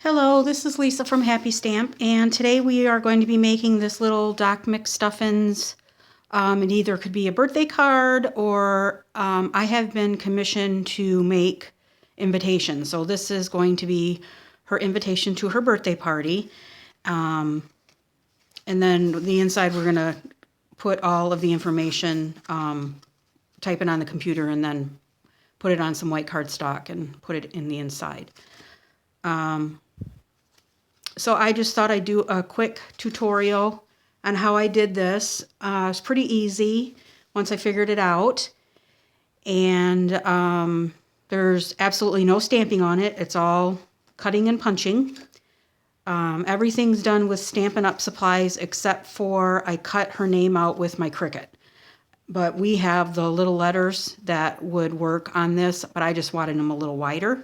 Hello, this is Lisa from Happy Stamp, and today we are going to be making this little Doc Mcstuffins. It either could be a birthday card or I have been commissioned to make invitations. So this is going to be her invitation to her birthday party. And then the inside we're going to put all of the information, type it on the computer, and then put it on some white cardstock and put it in the inside. So I just thought I'd do a quick tutorial on how I did this. It's pretty easy once I figured it out. And there's absolutely no stamping on it. It's all cutting and punching. Everything's done with Stampin' Up! Supplies except for I cut her name out with my Cricut. But we have the little letters that would work on this, but I just wanted them a little wider.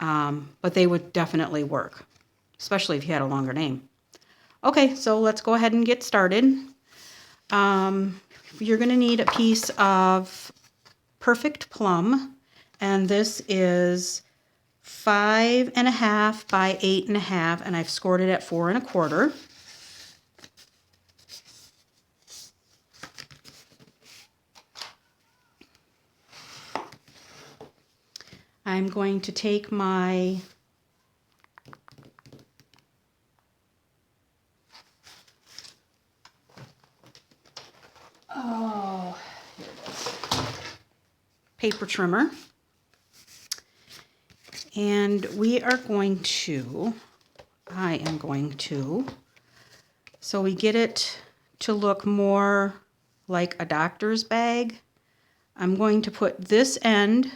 But they would definitely work, especially if you had a longer name. Okay, so let's go ahead and get started. You're going to need a piece of Perfect Plum, and this is 5.5 by 8.5, and I've scored it at 4 1/4. I'm going to take my paper trimmer, and I am going to, so we get it to look more like a doctor's bag, I'm going to put this end,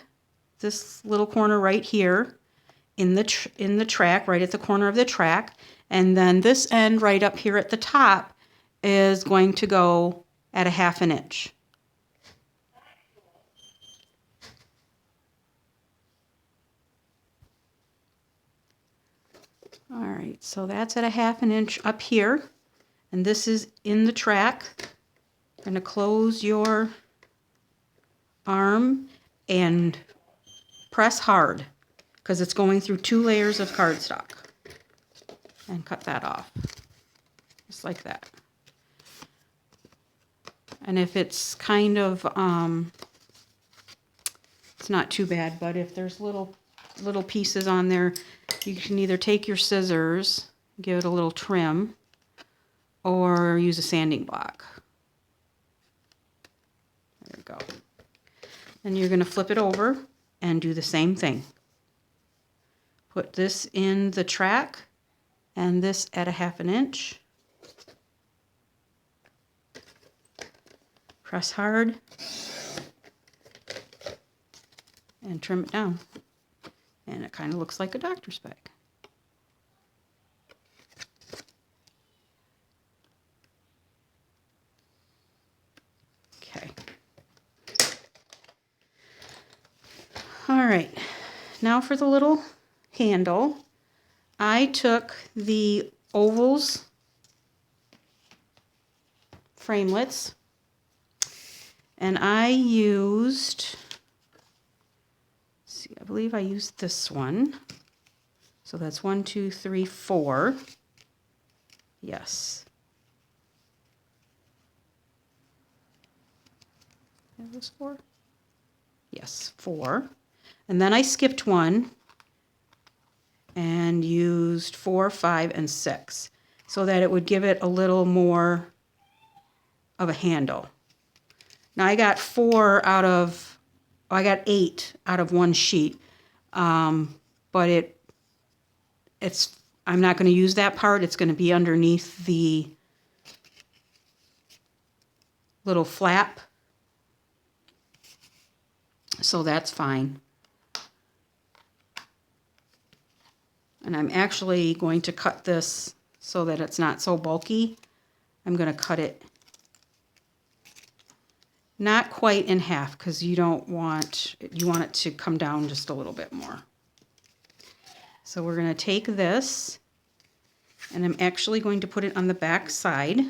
this little corner right here, in the track, right at the corner of the track, and then this end right up here at the top is going to go at 1/2 inch. All right, so that's at 1/2 inch up here, and this is in the track. I'm going to close your arm and press hard because it's going through 2 layers of cardstock. And cut that off, just like that. And if it's kind of, it's not too bad, but if there's little pieces on there, you can either take your scissors, give it a little trim, or use a sanding block. There we go. And you're going to flip it over and do the same thing. Put this in the track and this at 1/2 inch. Press hard and trim it down. And it kind of looks like a doctor's bag. Okay. All right. Now for the little handle. I took the ovals framelets and I used, I believe I used this one. So that's 1, 2, 3, 4. Yes. Is this 4? Yes, 4. And then I skipped one and used 4, 5, and 6 so that it would give it a little more of a handle. Now I got 8 out of one sheet, but I'm not going to use that part. It's going to be underneath the little flap, so that's fine. And I'm actually going to cut this so that it's not so bulky. I'm going to cut it not quite in half because you want it to come down just a little bit more. So we're going to take this, and I'm actually going to put it on the back side.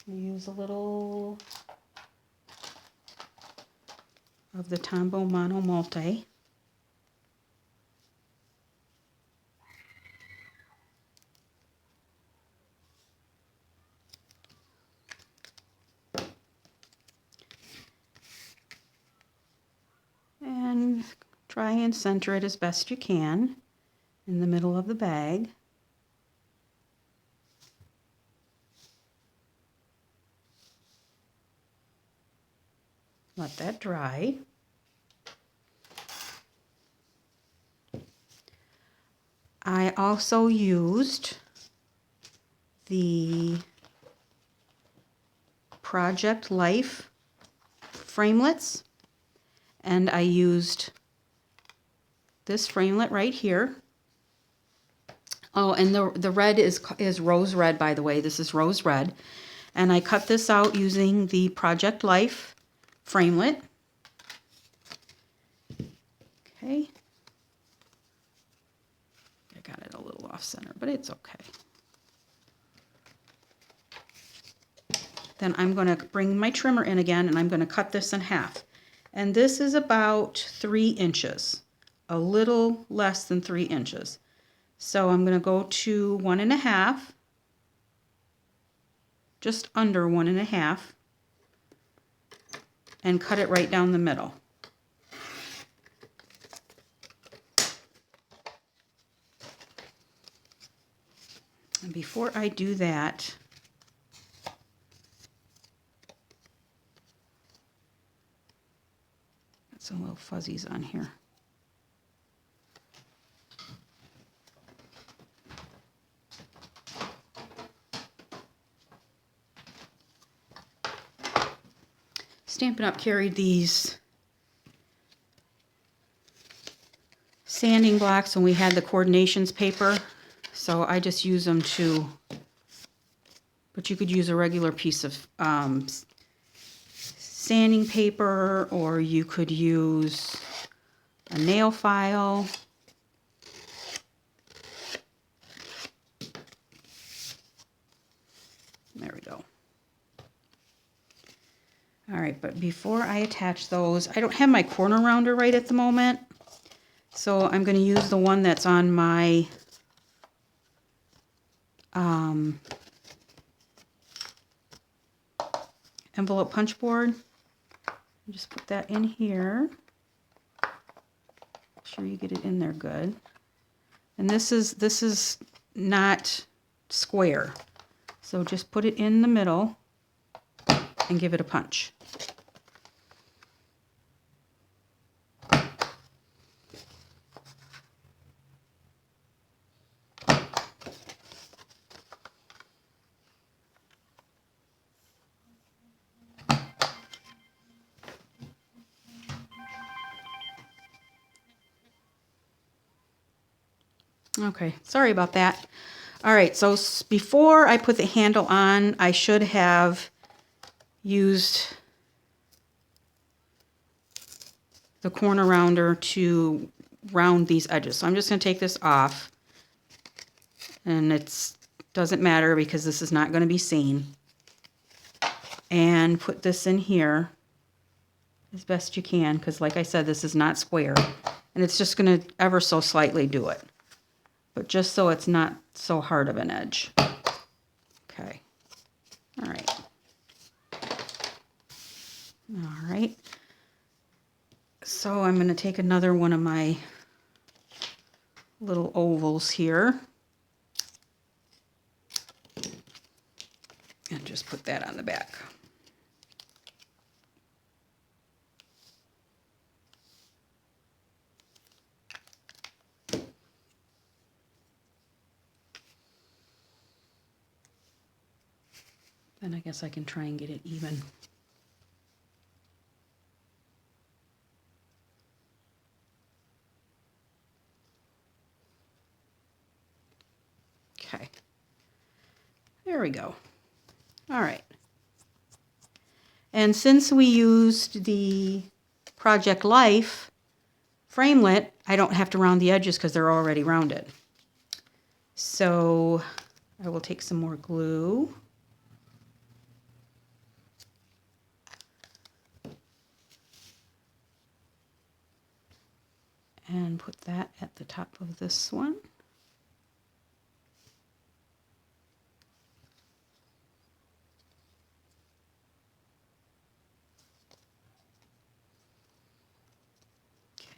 Use a little of the Tombow Mono Multi. And try and center it as best you can in the middle of the bag. Let that dry. I also used the Project Life framelets, and I used this framelit right here. Oh, and the red is rose red, by the way. This is rose red. And I cut this out using the Project Life framelit. Okay. I got it a little off center, but it's okay. Then I'm going to bring my trimmer in again, and I'm going to cut this in half. And this is about 3 inches, a little less than 3 inches. So I'm going to go to 1.5, just under 1.5, and cut it right down the middle. And before I do that, got some little fuzzies on here. Stampin' Up! Carried these sanding blocks when we had the coordinations paper, so I just use them to, but you could use a regular piece of sanding paper, or you could use a nail file. There we go. All right, but before I attach those, I don't have my corner rounder right at the moment, so I'm going to use the one that's on my envelope punch board. Just put that in here. Make sure you get it in there good. And this is not square, so just put it in the middle and give it a punch. Okay, sorry about that. All right, so before I put the handle on, I should have used the corner rounder to round these edges. So I'm just going to take this off, and it doesn't matter because this is not going to be seen, and put this in here as best you can, because like I said, this is not square, and it's just going to ever so slightly do it, but just so it's not so hard of an edge. Okay. All right. All right. So I'm going to take another one of my little ovals here and just put that on the back. Then I guess I can try and get it even. Okay. There we go. All right. And since we used the Project Life framelit, I don't have to round the edges because they're already rounded. So I will take some more glue. And put that at the top of this one.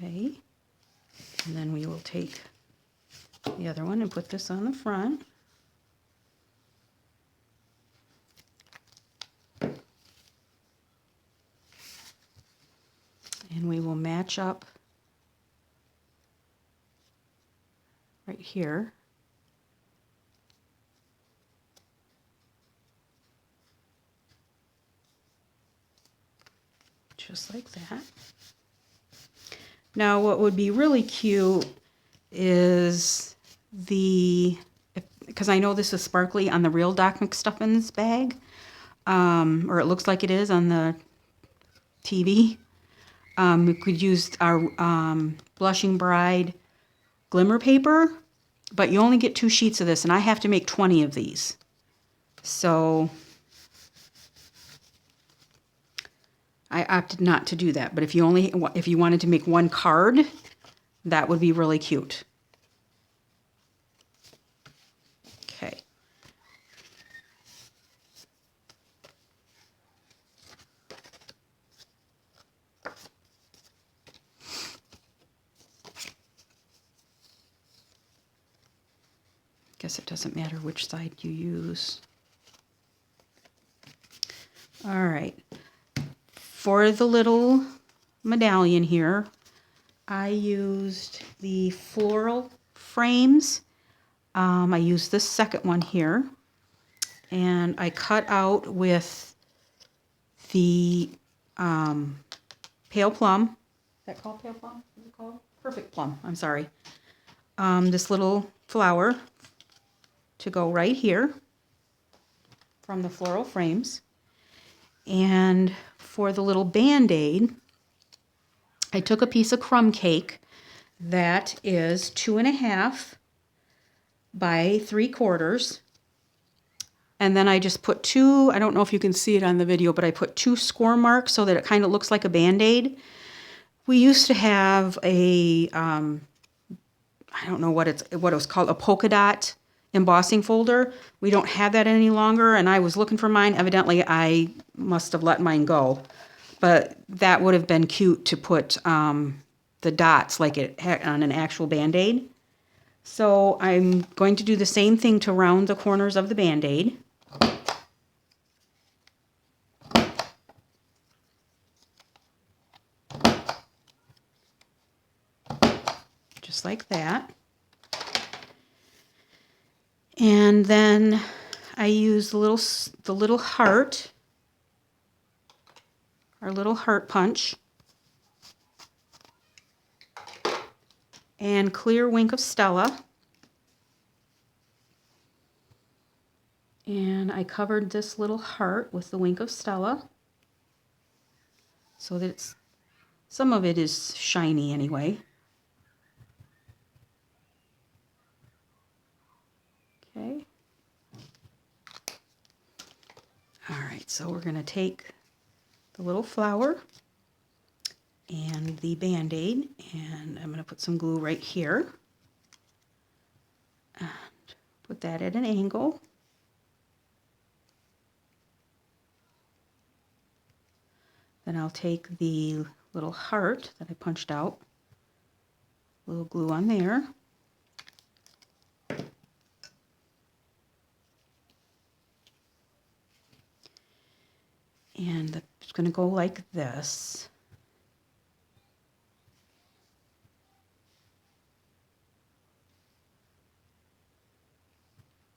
Okay, and then we will take the other one and put this on the front. And we will match up right here. Just like that. Now what would be really cute is because I know this is sparkly on the real Doc Mcstuffins bag, or it looks like it is on the TV. We could use our Blushing Bride glimmer paper, but you only get 2 sheets of this, and I have to make 20 of these. So I opted not to do that, but if you wanted to make 1 card, that would be really cute. Okay. Guess it doesn't matter which side you use. All right. For the little medallion here, I used the floral frames. I used this second one here, and I cut out with the pale plum. Is that called pale plum? Is it called? Perfect plum. I'm sorry. This little flower to go right here from the floral frames. And for the little Band-Aid, I took a piece of crumb cake that is 2.5 by 3/4. And then I just put 2, I don't know if you can see it on the video, but I put 2 score marks so that it kind of looks like a Band-Aid. We used to have a, I don't know what it was called, a polka dot embossing folder. We don't have that any longer, and I was looking for mine. Evidently, I must have let mine go. But that would have been cute to put the dots like it had on an actual Band-Aid. So I'm going to do the same thing to round the corners of the Band-Aid. Just like that. And then I use the little heart, our little heart punch, and clear Wink of Stella. And I covered this little heart with the Wink of Stella so that some of it is shiny anyway. Okay. All right, so we're going to take the little flower and the Band-Aid, and I'm going to put some glue right here and put that at an angle. Then I'll take the little heart that I punched out, a little glue on there. And it's going to go like this.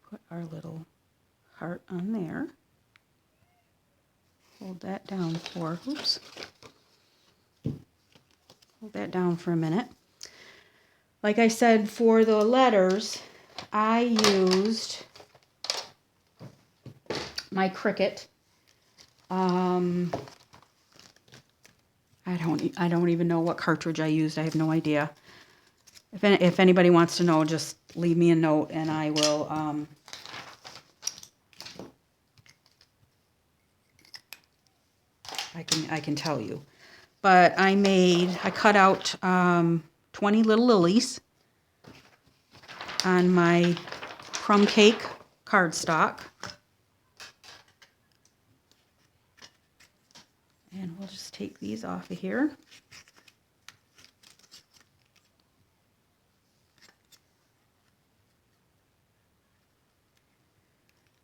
Put our little heart on there. Hold that down for, hold that down for a minute. Like I said, for the letters, I used my Cricut. I don't even know what cartridge I used. I have no idea. If anybody wants to know, just leave me a note and I will I can tell you. But I cut out 20 little lilies on my crumb cake cardstock. And we'll just take these off of here.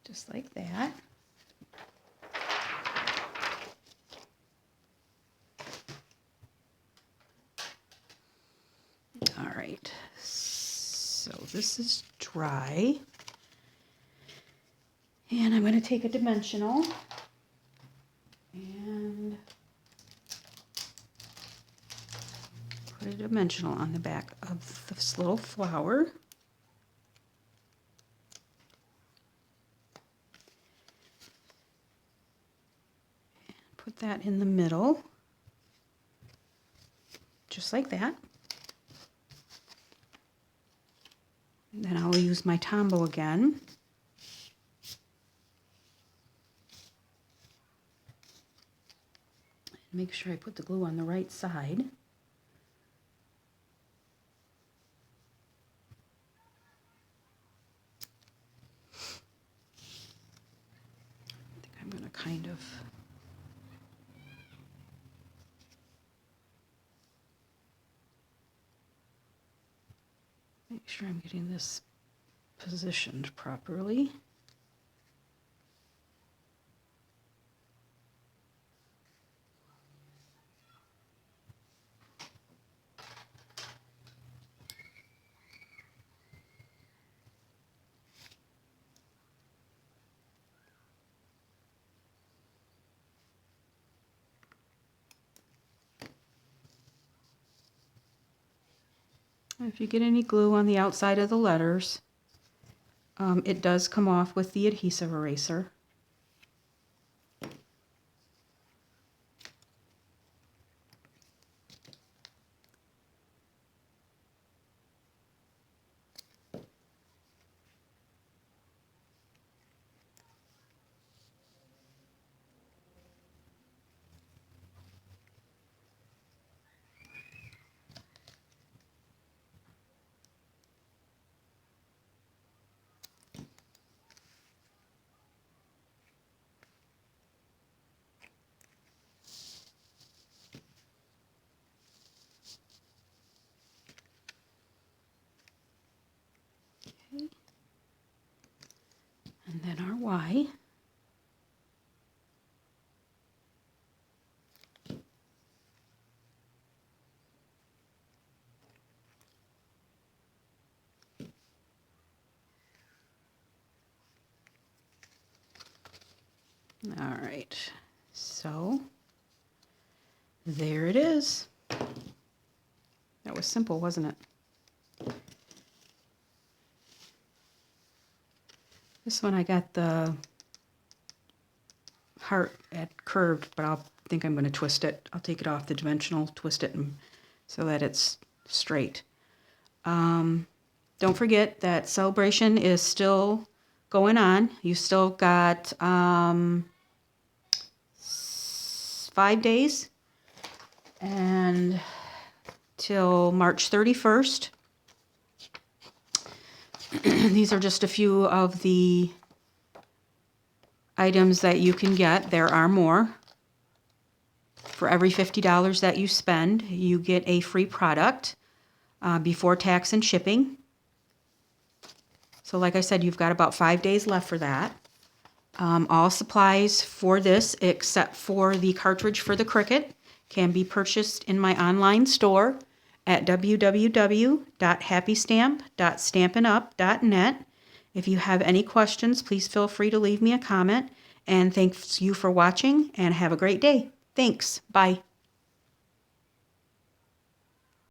just like that. All right, so this is dry. And I'm going to take a dimensional and put a dimensional on the back of this little flower. And put that in the middle, just like that. And then I'll use my Tombow again. Make sure I put the glue on the right side. I think I'm going to kind of make sure I'm getting this positioned properly. If you get any glue on the outside of the letters, it does come off with the adhesive eraser. Okay. And then our Y. All right, so there it is. That was simple, wasn't it? This one I got the heart at curved, but I think I'm going to twist it. I'll take it off the dimensional, twist it so that it's straight. Don't forget that celebration is still going on. You still got 5 days and till March 31st. These are just a few of the items that you can get. There are more. For every $50 that you spend, you get a free product before tax and shipping. So like I said, you've got about 5 days left for that. All supplies for this, except for the cartridge for the Cricut, can be purchased in my online store at www.happystamp.stampinup.net. If you have any questions, please feel free to leave me a comment. And thanks you for watching, and have a great day. Thanks. Bye.